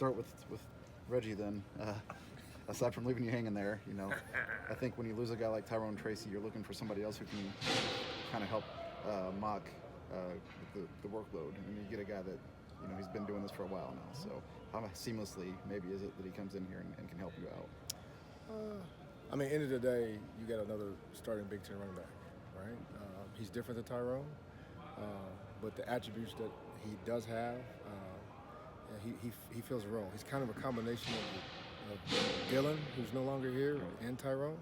start with Reggie then. Aside from leaving you hanging there, I think when you lose a guy like Tyrone Tracy, you're looking for somebody else who can kind of help Mock with the workload. And you get a guy that he's been doing this for a while now. So how seamlessly maybe is it that he comes in here and can help you out? End of the day, you got another starting Big Ten running back, right? He's different than Tyrone, but the attributes that he does have, he fills a role. He's kind of a combination of Dylan, who's no longer here, and Tyrone.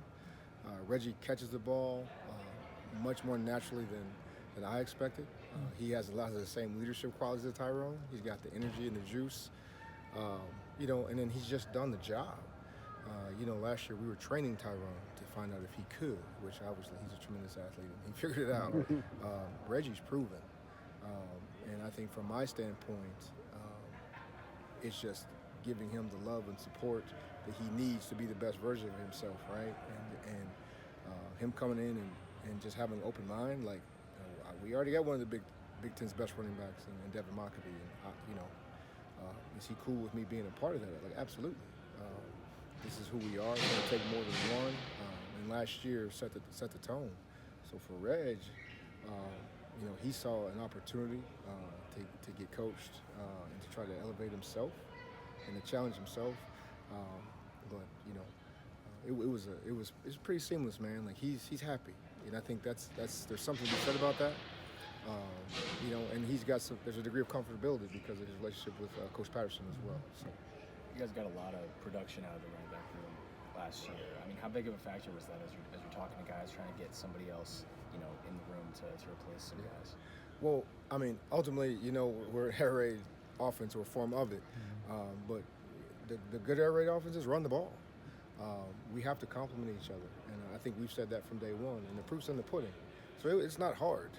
Reggie catches the ball much more naturally than I expected. He has a lot of the same leadership qualities as Tyrone. He's got the energy and the juice, and then he's just done the job. Last year we were training Tyrone to find out if he could, which obviously he's a tremendous athlete and he figured it out. Reggie's proven. And I think from my standpoint, it's just giving him the love and support that he needs to be the best version of himself, right? And him coming in and just having an open mind, like, we already got one of the Big Ten's best running backs in Deon Makabe. And, is he cool with me being a part of that? Like, absolutely. This is who we are. It's going to take more than one. And last year set the tone. So for Reg, he saw an opportunity to get coached and to try to elevate himself and to challenge himself. But it was pretty seamless, man. Like he's happy, and I think there's something to be said about that. And there's a degree of comfortability because of his relationship with Coach Patterson as well. So. You guys got a lot of production out of the running back room last year. How big of a factor was that as you're talking to guys, trying to get somebody else, in the room to replace some guys? Well, ultimately, we're an air raid offense or a form of it. But the good air raid offenses run the ball. We have to complement each other. And I think we've said that from day one. And the proof's in the pudding. So it's not hard.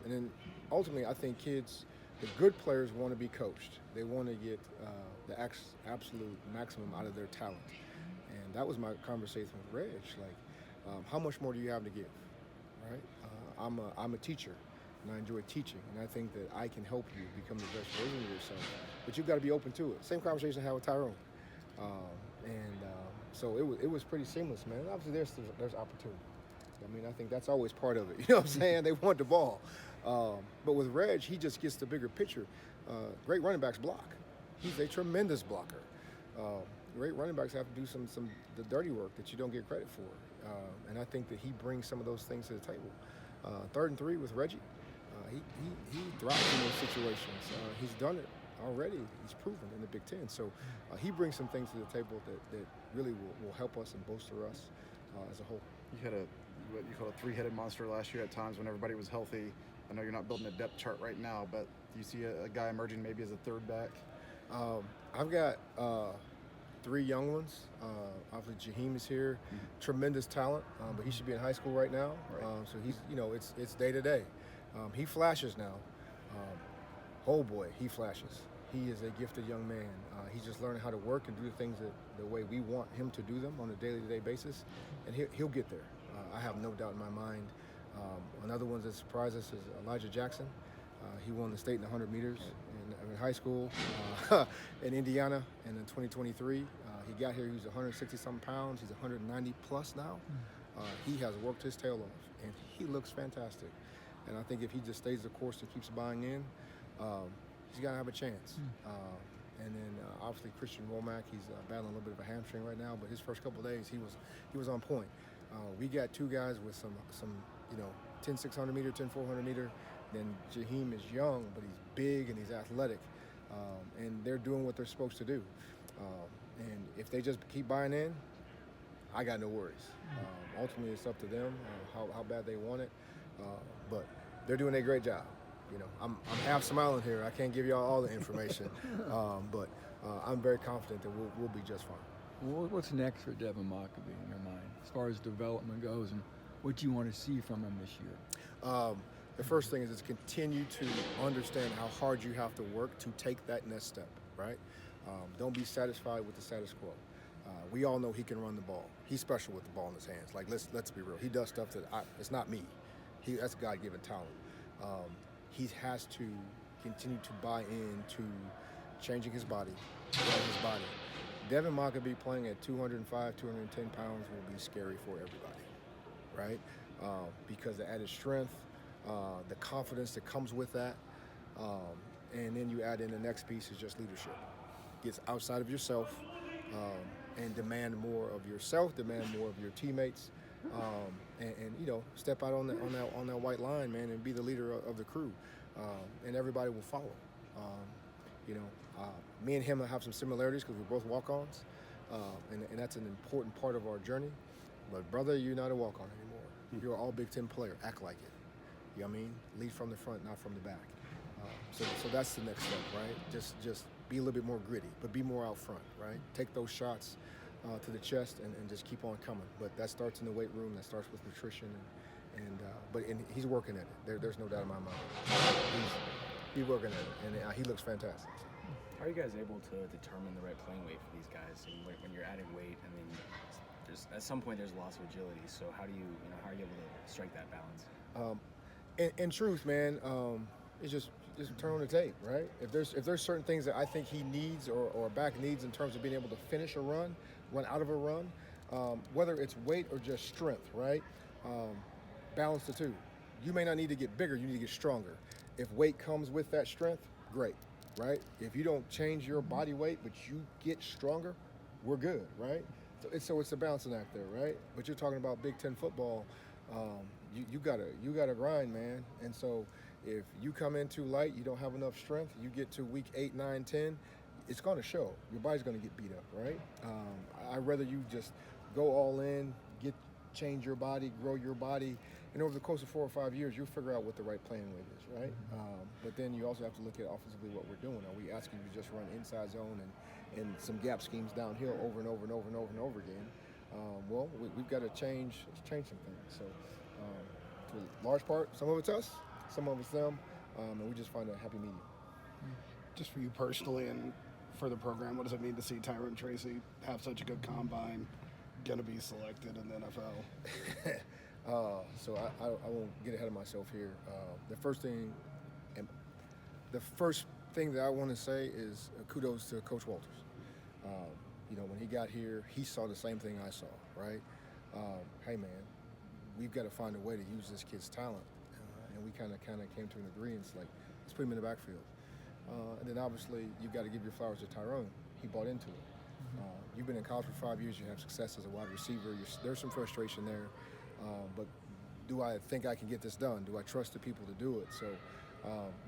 And then ultimately, I think the good players want to be coached. They want to get the absolute maximum out of their talent. And that was my conversation with Reg. Like, how much more do you have to give, right? I'm a teacher, and I enjoy teaching. And I think that I can help you become the best version of yourself. But you've got to be open to it. Same conversation I had with Tyrone. So it was pretty seamless, man. And obviously, there's opportunity. I think that's always part of it. You know what I'm saying? They want the ball. But with Reg, he just gets the bigger picture. Great running backs block. He's a tremendous blocker. Great running backs have to do some the dirty work that you don't get credit for. And I think that he brings some of those things to the table. 3rd and 3 with Reggie. He thrives in those situations. He's done it already. He's proven in the Big Ten. So he brings some things to the table that really will help us and bolster us as a whole. You had what you call a three-headed monster last year at times when everybody was healthy. I know you're not building a depth chart right now, but do you see a guy emerging maybe as a third back? I've got 3 young ones. Obviously, Jaheim is here. Tremendous talent, but he should be in high school right now. Right. So he's, it's day to day. He flashes now. Oh boy, he flashes. He is a gifted young man. He's just learning how to work and do the things the way we want him to do them on a day-to-day basis, and he'll get there. I have no doubt in my mind. Another one that surprised us is Elijah Jackson. He won the state in the 100 meters in high school in Indiana, and in 2023, he got here. He was 160-something pounds. He's 190 plus now. He has worked his tail off, and he looks fantastic. And I think if he just stays the course and keeps buying in, he's got to have a chance. And then obviously Christian Womack, he's battling a little bit of a hamstring right now, but his first couple of days he was on point. We got 2 guys with some 10 600 meter, 10 400 meter. Then Jaheim is young, but he's big and he's athletic, and they're doing what they're supposed to do. And if they just keep buying in, I got no worries. Ultimately, it's up to them how bad they want it, but they're doing a great job. I'm half smiling here. I can't give y'all all the information, but I'm very confident that we'll be just fine. Well, what's next for Deon Makabe in your mind, as far as development goes, and what you want to see from him this year? The first thing is continue to understand how hard you have to work to take that next step, right? Don't be satisfied with the status quo. We all know he can run the ball. He's special with the ball in his hands. Like, let's be real. He does stuff that it's not me. That's God-given talent. He has to continue to buy into changing his body. Deon Makabe playing at 205, 210 pounds will be scary for everybody, right? Because the added strength, the confidence that comes with that, and then you add in the next piece is just leadership. Gets outside of yourself and demand more of yourself, demand more of your teammates, and you know, step out on that white line, man, and be the leader of the crew, and everybody will follow. You know, me and him have some similarities because we're both walk-ons, and that's an important part of our journey. But brother, you're not a walk-on anymore. You're an all Big Ten player. Act like it. You know what I mean? Lead from the front, not from the back. So that's the next step, right? Just be a little bit more gritty, but be more out front, right? Take those shots to the chest and just keep on coming. But that starts in the weight room. That starts with nutrition, but he's working at it. There's no doubt in my mind. He's working at it, and he looks fantastic. How are you guys able to determine the right playing weight for these guys? And when you're adding weight, I mean, at some point there's loss of agility. So how are you able to strike that balance? In truth, man, it's just turn on the tape, right? If there's certain things that I think he needs or back needs in terms of being able to finish a run out of a run, whether it's weight or just strength, right? Balance the two. You may not need to get bigger, you need to get stronger. If weight comes with that strength, great, right? If you don't change your body weight, but you get stronger, we're good, right? So it's a balancing act there, right? But you're talking about Big Ten football. You gotta grind, man. And so if you come in too light, you don't have enough strength, you get to week 8, 9, 10, it's gonna show. Your body's gonna get beat up, right? I'd rather you just go all in, change your body, grow your body, and over the course of 4 or 5 years, you'll figure out what the right playing weight is, right? But then you also have to look at offensively what we're doing. Are we asking you to just run inside zone and some gap schemes downhill over and over and over and over and over again? Well, we've got to change some things. So, to a large part, some of it's us, some of it's them, and we just find a happy medium. Just for you personally and for the program, what does it mean to see Tyrone Tracy have such a good combine, going to be selected in the NFL? So I won't get ahead of myself here. The first thing that I want to say is kudos to Coach Walters. When he got here, he saw the same thing I saw, right? Hey, man, we've got to find a way to use this kid's talent. And we kind of came to an agreement, like, let's put him in the backfield. And then obviously you've got to give your flowers to Tyrone. He bought into it. You've been in college for 5 years. You have success as a wide receiver. There's some frustration there. But do I think I can get this done? Do I trust the people to do it? So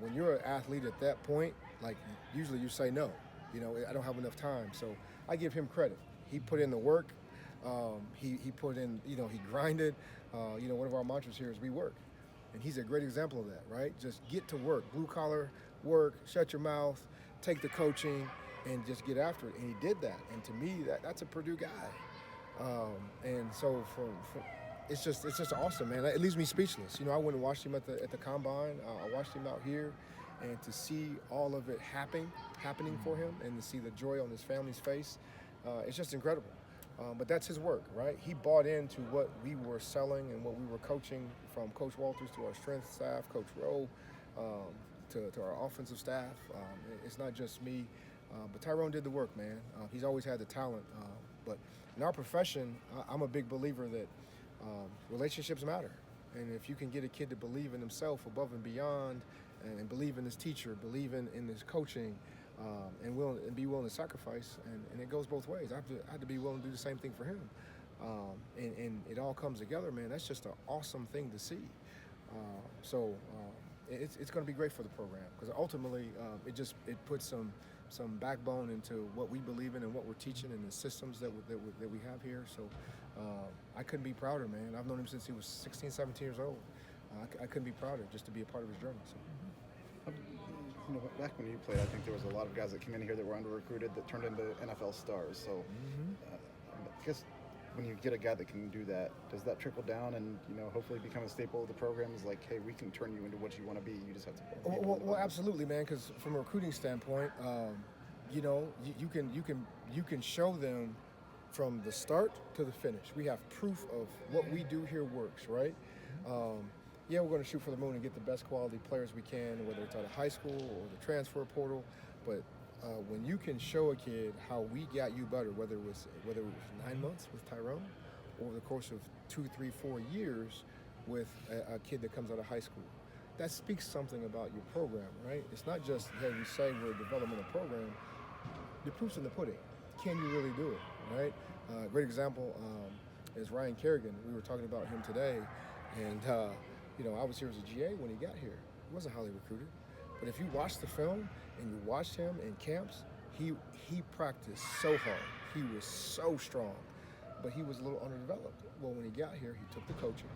when you're an athlete at that point, like, usually you say no. I don't have enough time. So I give him credit. He put in the work. He put in, he grinded. One of our mantras here is we work. And he's a great example of that, right? Just get to work, blue collar work, shut your mouth, take the coaching, and just get after it. And he did that. And to me, that's a Purdue guy. And so it's just awesome, man. It leaves me speechless. I went and watched him at the combine. I watched him out here, and to see all of it happening for him, and to see the joy on his family's face, it's just incredible. But that's his work, right? He bought into what we were selling and what we were coaching, from Coach Walters to our strength staff, Coach Rowe, to our offensive staff. It's not just me, but Tyrone did the work, man. He's always had the talent. But in our profession, I'm a big believer that relationships matter. And if you can get a kid to believe in himself above and beyond, and believe in his teacher, believe in his coaching, and be willing to sacrifice, and it goes both ways. I have to be willing to do the same thing for him, and it all comes together, man. That's just an awesome thing to see. It's going to be great for the program, because ultimately it puts some backbone into what we believe in and what we're teaching and the systems that we have here. So I couldn't be prouder, man. I've known him since he was 16, 17 years old. I couldn't be prouder just to be a part of his journey. So. Back when you played, I think there was a lot of guys that came in here that were under-recruited that turned into NFL stars. So I guess when you get a guy that can do that, does that trickle down and, hopefully become a staple of the program? Is like, hey, we can turn you into what you want to be. You just have to. Well, absolutely, man. Because from a recruiting standpoint, you can show them from the start to the finish. We have proof of what we do here works, right? We're going to shoot for the moon and get the best quality players we can, whether it's out of high school or the transfer portal. But when you can show a kid how we got you better, whether it was 9 months with Tyrone, over the course of 2, 3, 4 years with a kid that comes out of high school, that speaks something about your program, right? It's not just, hey, we say we're a developmental program. The proof's in the pudding. Can you really do it, right? Great example is Ryan Kerrigan. We were talking about him today, and I was here as a GA when he got here. He wasn't highly recruited, but if you watch the film and you watched him in camps, he practiced so hard. He was so strong, but he was a little underdeveloped. Well, when he got here, he took the coaching,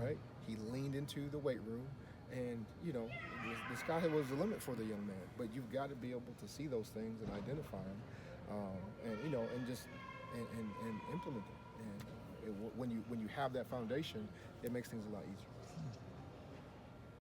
right? He leaned into the weight room, and the sky was the limit for the young man. But you've got to be able to see those things and identify them, and implement them. And when you have that foundation, it makes things a lot easier.